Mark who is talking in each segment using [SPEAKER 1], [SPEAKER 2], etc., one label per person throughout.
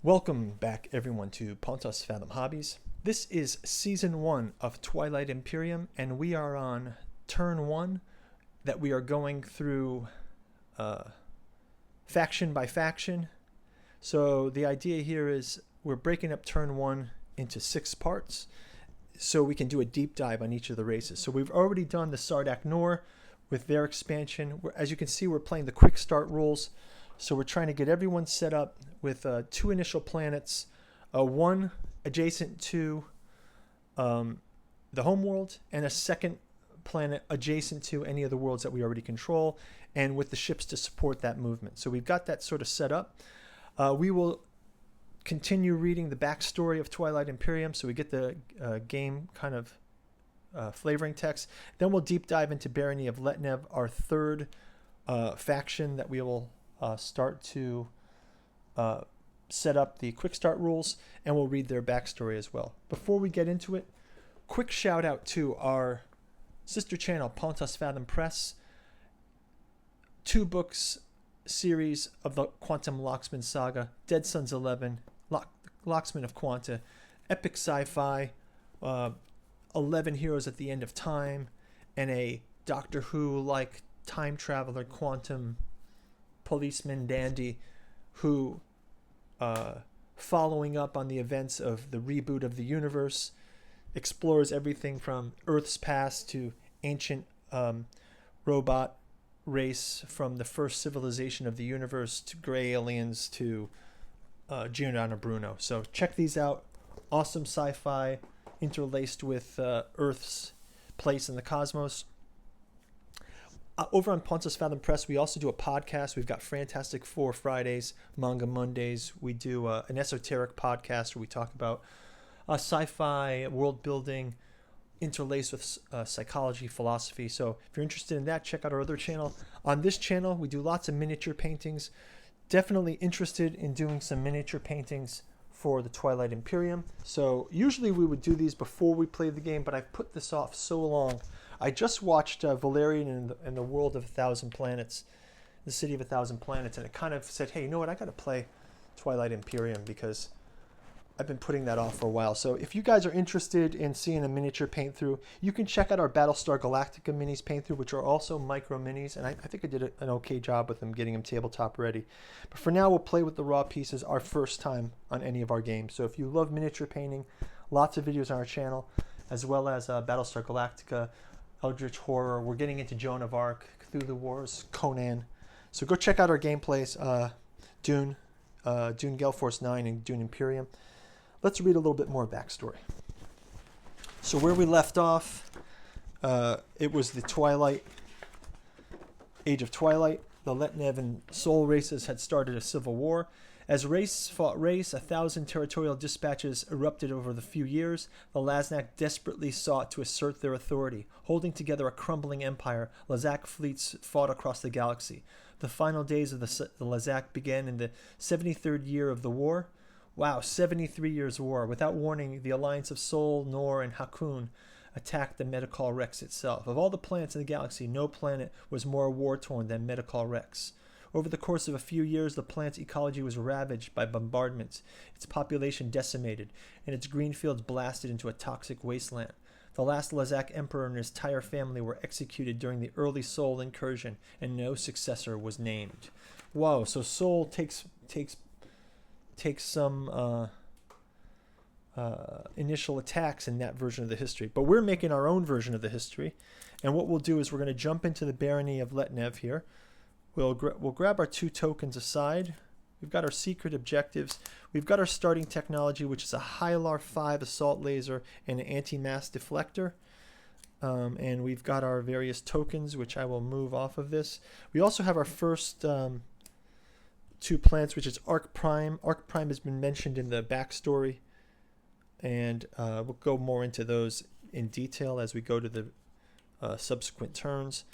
[SPEAKER 1] Welcome back, everyone, to Pontus Fathom Hobbies. This is Season 1 of Twilight Imperium, and we are on Turn 1 that we are going through faction by faction. So the idea here is we're breaking up Turn 1 into 6 parts so we can do a deep dive on each of the races. So we've already done the Sardak Nor with their expansion. As you can see, we're playing the quick start rules. So we're trying to get everyone set up with 2 initial planets, one adjacent to the home world, and a second planet adjacent to any of the worlds that we already control, and with the ships to support that movement. So we've got that sort of set up. We will continue reading the backstory of Twilight Imperium, so we get the game kind of flavoring text. Then we'll deep dive into Barony of Letnev, our third faction that we will start to set up the quick start rules, and we'll read their backstory as well. Before we get into it, quick shout out to our sister channel, Pontus Fathom Press. 2 books series of the Quantum Locksmith saga, Dead Sons 11, Locksmith of Quanta, epic sci-fi, 11 heroes at the end of time, and a Doctor Who-like time traveler quantum policeman dandy who, following up on the events of the reboot of the universe, explores everything from Earth's past to ancient robot race from the first civilization of the universe to gray aliens to Giordano Bruno. So check these out. Awesome sci-fi interlaced with Earth's place in the cosmos. Over on Pontus Fathom Press, we also do a podcast. We've got Fantastic Four Fridays, Manga Mondays. We do an esoteric podcast where we talk about sci-fi, world building, interlaced with psychology, philosophy. So if you're interested in that, check out our other channel. On this channel, we do lots of miniature paintings. Definitely interested in doing some miniature paintings for the Twilight Imperium. So usually we would do these before we play the game, but I've put this off so long. I just watched Valerian and the World of 1,000 Planets, the City of 1,000 Planets, and it kind of said, hey, you know what, I got to play Twilight Imperium because I've been putting that off for a while. So if you guys are interested in seeing a miniature paint through, you can check out our Battlestar Galactica minis paint through, which are also micro minis, and I think I did an okay job with them, getting them tabletop ready. But for now, we'll play with the raw pieces our first time on any of our games. So if you love miniature painting, lots of videos on our channel, as well as Battlestar Galactica, Eldritch Horror. We're getting into Joan of Arc, Cthulhu Wars, Conan. So go check out our gameplays, Dune, Dune Gale Force 9, and Dune Imperium. Let's read a little bit more backstory. So where we left off, it was the Twilight, Age of Twilight. The Letnev and Sol races had started a civil war. As race fought race, 1,000 territorial dispatches erupted over the few years. The Laznak desperately sought to assert their authority. Holding together a crumbling empire, Lazak fleets fought across the galaxy. The final days of the Lazak began in the 73rd year of the war. Wow, 73 years war. Without warning, the alliance of Sol, Nor, and Hakun attacked the Metacol Rex itself. Of all the planets in the galaxy, no planet was more war-torn than Metacol Rex. Over the course of a few years, the planet's ecology was ravaged by bombardments, its population decimated, and its green fields blasted into a toxic wasteland. The last Lazak emperor and his entire family were executed during the early Sol incursion, and no successor was named. Whoa, so Sol takes some initial attacks in that version of the history. But we're making our own version of the history, and what we'll do is we're going to jump into the Barony of Letnev here. We'll grab our 2 tokens aside. We've got our secret objectives. We've got our starting technology, which is a Hylar 5 assault laser and an anti-mass deflector. And we've got our various tokens, which I will move off of this. We also have our first 2 planets, which is Arc Prime. Arc Prime has been mentioned in the backstory, and we'll go more into those in detail as we go to the subsequent turns.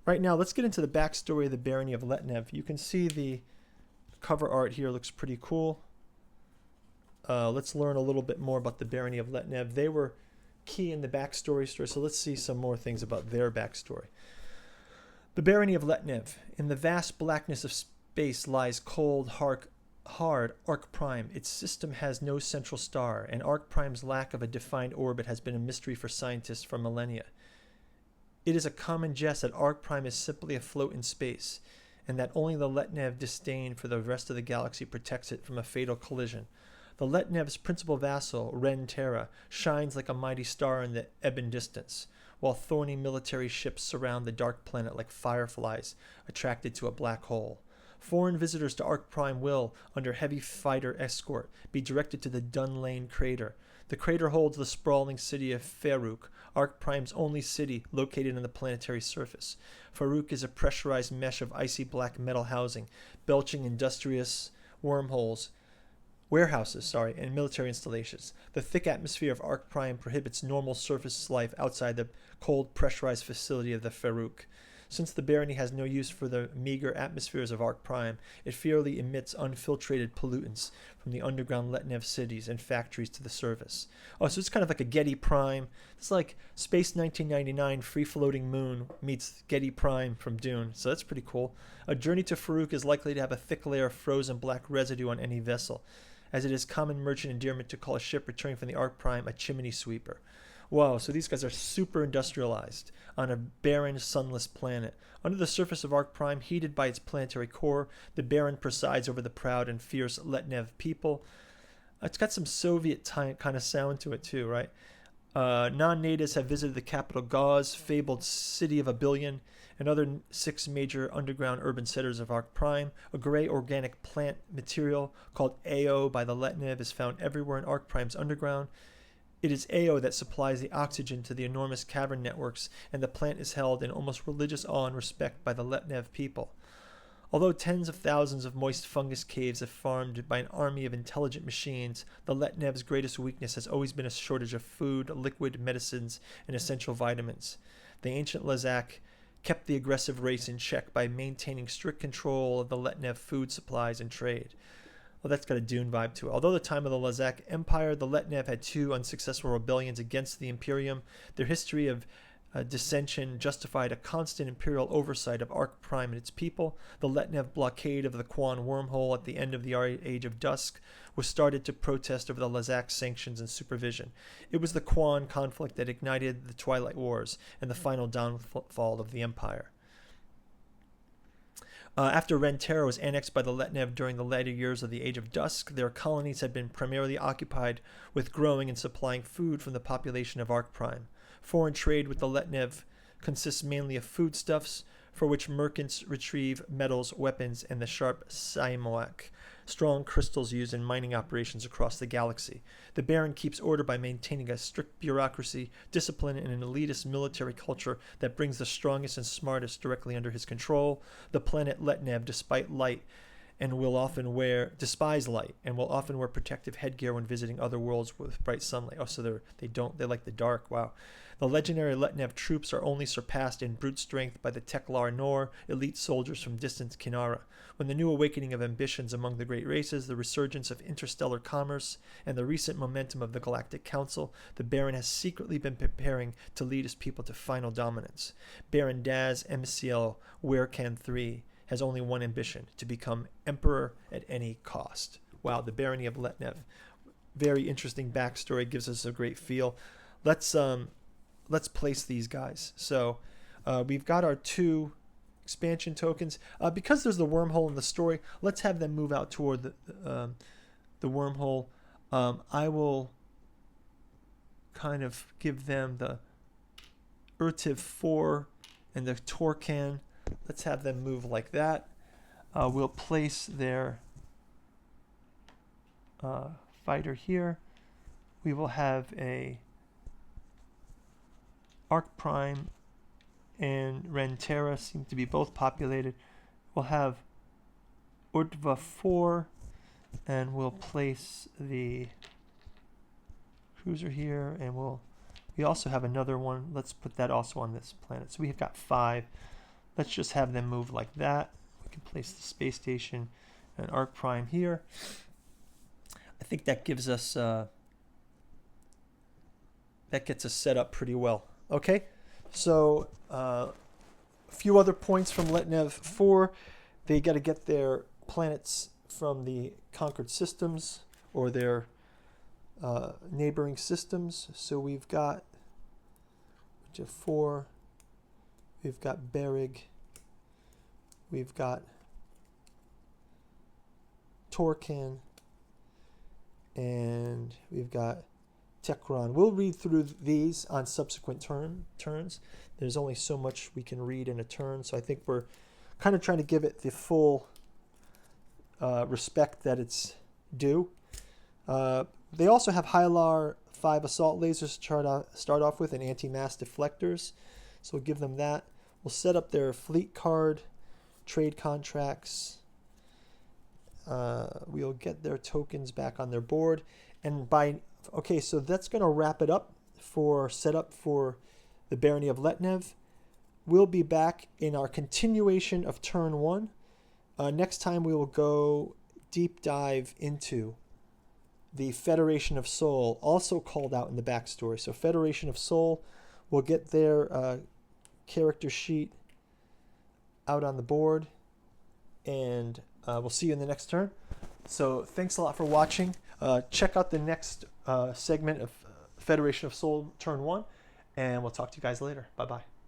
[SPEAKER 1] Right now, let's get into the backstory of the Barony of Letnev. You can see the cover art here looks pretty cool. Let's learn a little bit more about the Barony of Letnev. They were key in the backstory story, so let's see some more things about their backstory. The Barony of Letnev. In the vast blackness of space lies cold, hard Arc Prime. Its system has no central star, and Arc Prime's lack of a defined orbit has been a mystery for scientists for millennia. It is a common jest that Arc Prime is simply afloat in space, and that only the Letnev disdain for the rest of the galaxy protects it from a fatal collision. The Letnev's principal vassal, Ren Terra, shines like a mighty star in the ebon distance, while thorny military ships surround the dark planet like fireflies attracted to a black hole. Foreign visitors to Arc Prime will, under heavy fighter escort, be directed to the Dunlane crater. The crater holds the sprawling city of Farouk, Arc Prime's only city located on the planetary surface. Farouk is a pressurized mesh of icy black metal housing, belching industrious warehouses, and military installations. The thick atmosphere of Arc Prime prohibits normal surface life outside the cold, pressurized facility of the Farouk. Since the Barony has no use for the meager atmospheres of Arc Prime, it fairly emits unfiltrated pollutants from the underground Letnev cities and factories to the surface. Oh, so it's kind of like a Getty Prime. It's like Space 1999 free-floating moon meets Getty Prime from Dune, so that's pretty cool. A journey to Farouk is likely to have a thick layer of frozen black residue on any vessel, as it is common merchant endearment to call a ship returning from the Arc Prime a chimney sweeper. Whoa, so these guys are super industrialized on a barren, sunless planet. Under the surface of Arc Prime, heated by its planetary core, the Baron presides over the proud and fierce Letnev people. It's got some Soviet kind of sound to it too, right? Non-natives have visited the capital Gauze, fabled city of a billion, and other 6 major underground urban centers of Arc Prime. A gray organic plant material called AO by the Letnev is found everywhere in Arc Prime's underground. It is AO that supplies the oxygen to the enormous cavern networks, and the plant is held in almost religious awe and respect by the Letnev people. Although tens of thousands of moist fungus caves are farmed by an army of intelligent machines, the Letnev's greatest weakness has always been a shortage of food, liquid medicines, and essential vitamins. The ancient Lazak kept the aggressive race in check by maintaining strict control of the Letnev food supplies and trade. Well, that's got a Dune vibe to it. Although the time of the Lazak Empire, the Letnev had 2 unsuccessful rebellions against the Imperium. Their history of dissension justified a constant imperial oversight of Arc Prime and its people. The Letnev blockade of the Quan wormhole at the end of the Age of Dusk was started to protest over the Lazak sanctions and supervision. It was the Quan conflict that ignited the Twilight Wars and the final downfall of the Empire. After Ren Terra was annexed by the Letnev during the later years of the Age of Dusk, their colonies had been primarily occupied with growing and supplying food from the population of Arc Prime. Foreign trade with the Letnev consists mainly of foodstuffs, for which merchants retrieve metals, weapons, and the sharp Saimoak, strong crystals used in mining operations across the galaxy. The Baron keeps order by maintaining a strict bureaucracy, discipline, and an elitist military culture that brings the strongest and smartest directly under his control. The planet Letnev, despise light and will often wear protective headgear when visiting other worlds with bright sunlight. Oh, so they like the dark. Wow. The legendary Letnev troops are only surpassed in brute strength by the Teklar Nor, elite soldiers from distant Kinara. When the new awakening of ambitions among the great races, the resurgence of interstellar commerce, and the recent momentum of the Galactic Council, the Baron has secretly been preparing to lead his people to final dominance. Baron Daz MCL Werkan III has only one ambition: to become emperor at any cost. Wow, the Barony of Letnev. Very interesting backstory, gives us a great feel. Let's place these guys. So we've got our 2 expansion tokens. Because there's the wormhole in the story, let's have them move out toward the wormhole. I will kind of give them the Urtiv 4 and the Torcan. Let's have them move like that. We'll place their fighter here. We will have a Arc Prime and Ren Terra seem to be both populated. We'll have Urdva 4, and we'll place the cruiser here, and we also have another one. Let's put that also on this planet. So we've got 5. Let's just have them move like that. We can place the space station and Arc Prime here. I think that gives us that gets us set up pretty well. Okay, so a few other points from Letnev 4. They got to get their planets from the conquered systems or their neighboring systems. So we've got 4, we've got Berig, we've got Torkan, and we've got Tekron. We'll read through these on subsequent turns. There's only so much we can read in a turn, so I think we're kind of trying to give it the full respect that it's due. They also have Hylar 5 assault lasers to start off with and anti-mass deflectors, so we'll give them that. We'll set up their fleet card, trade contracts. We'll get their tokens back on their board, and okay, so that's going to wrap it up for setup for the Barony of Letnev. We'll be back in our continuation of turn 1. Next time we will go deep dive into the Federation of Soul, also called out in the backstory. So Federation of Soul, we'll get their character sheet out on the board, and we'll see you in the next turn. So thanks a lot for watching. Check out the next segment of Federation of Soul turn 1, and we'll talk to you guys later. Bye-bye.